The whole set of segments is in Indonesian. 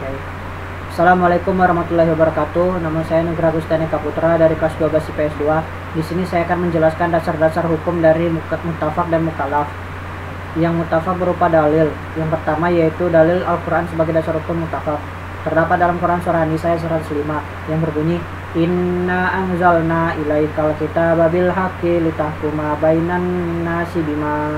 Baik. Assalamualaikum warahmatullahi wabarakatuh. Nama saya Nugra Gustani Kaputra dari kelas 12 IPS 2. Di sini saya akan menjelaskan dasar-dasar hukum dari muttafaq dan mukallaf. Yang muttafaq berupa dalil. Yang pertama yaitu dalil Al-Quran sebagai dasar hukum muttafaq. Terdapat dalam Quran surah An-Nisa 105 yang berbunyi, Inna anzalna ilaikal kitaba bil haqqi litahkuma bainan nasi bima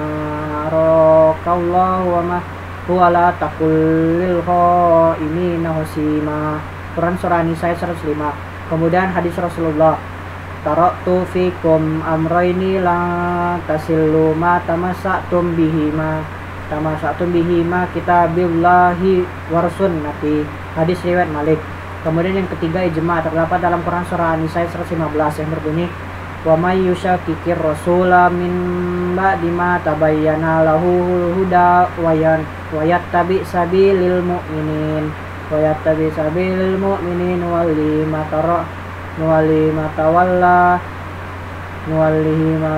arakallahu wa ma huwa la taqul lil khainina husima. Quran surah An-Nisa 105. Kemudian hadis Rasulullah, taraktu fikum amraini la tasillu ma tamassaktum bihima kitabillahi warsunnati. Hadis riwayat Malik. Kemudian yang ketiga ijma, terdapat dalam Quran surah An-Nisa 115 yang berbunyi, wa may yushaqiqir rasula min ba'di ma tabayyana lahul huda wa yattabi sabilil mu'minin nuwallihi ma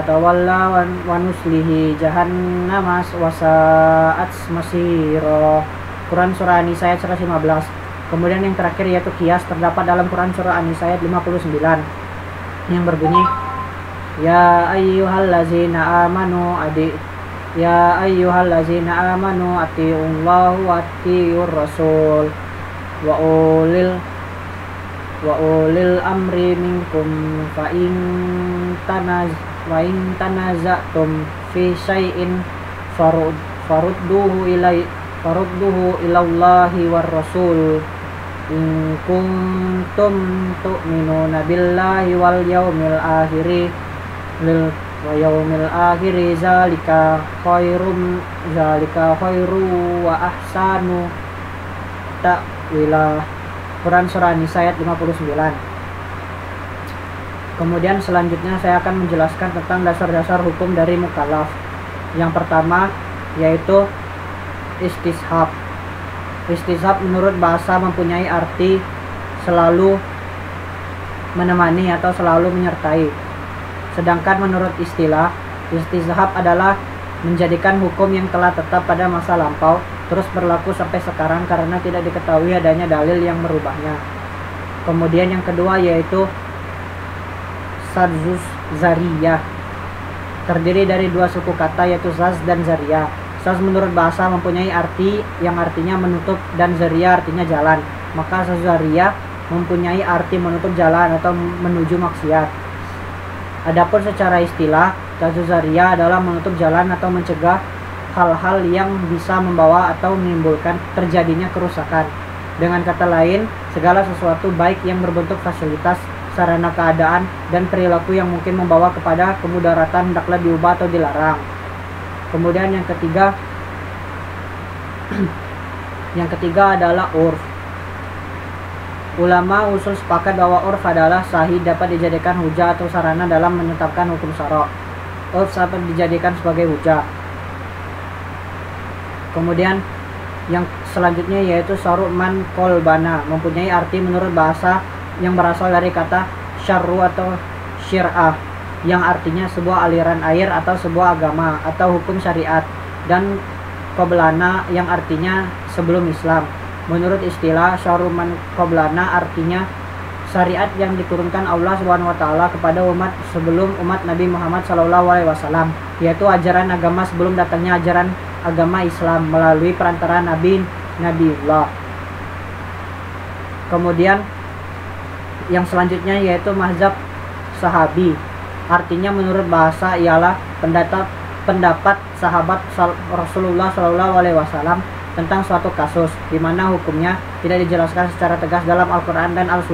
tawalla wa nuslihi jahannam wa sa'at masira. Quran surah An-Nisa 115. Kemudian yang terakhir yaitu kias, terdapat dalam Quran surah An-Nisa 59 yang berbunyi, Ya ayyuhallazina amanu atiiullahu wa atiiur rasul wa ulil amri minkum fa in tanaza'tum fi syai'in farudduhu ilallahi war rasul in kuntum tu'minuna billahi wal yawmil akhiri zalika khairu wa ahsanu ta'wila. Quran surah An-Nisa ayat 59. Kemudian selanjutnya saya akan menjelaskan tentang dasar-dasar hukum dari mukallaf. Yang pertama yaitu istishab. Istishab menurut bahasa mempunyai arti selalu menemani atau selalu menyertai. Sedangkan menurut istilah, istishab adalah menjadikan hukum yang telah tetap pada masa lampau terus berlaku sampai sekarang karena tidak diketahui adanya dalil yang merubahnya. Kemudian yang kedua yaitu sadzus zariyah. Terdiri dari dua suku kata yaitu zaz dan zariyah. Saz menurut bahasa mempunyai arti yang artinya menutup dan zariyah artinya jalan. Maka saz zariyah mempunyai arti menutup jalan atau menuju maksiat. Adapun secara istilah, saz zariyah adalah menutup jalan atau mencegah hal-hal yang bisa membawa atau menimbulkan terjadinya kerusakan. Dengan kata lain, segala sesuatu baik yang berbentuk fasilitas, sarana keadaan, dan perilaku yang mungkin membawa kepada kemudaratan hendaklah diubah atau dilarang. Kemudian yang ketiga adalah urf. Ulama usul sepakat bahwa urf adalah sahih, dapat dijadikan hujah atau sarana dalam menetapkan hukum syara'. Urf dapat dijadikan sebagai hujah. Kemudian yang selanjutnya yaitu syar'u man qalbana, mempunyai arti menurut bahasa yang berasal dari kata syar'u atau syir'ah, yang artinya sebuah aliran air atau sebuah agama atau hukum syariat, dan qoblana yang artinya sebelum Islam. Menurut istilah, syar'u man qoblana artinya syariat yang diturunkan Allah Subhanahu wa taala kepada umat sebelum umat Nabi Muhammad SAW, yaitu ajaran agama sebelum datangnya ajaran agama Islam melalui perantaraan Nabiullah. Kemudian yang selanjutnya yaitu mazhab sahabi. Artinya menurut bahasa ialah pendapat sahabat Rasulullah SAW tentang suatu kasus di mana hukumnya tidak dijelaskan secara tegas dalam Al-Quran dan Al-Sunnah.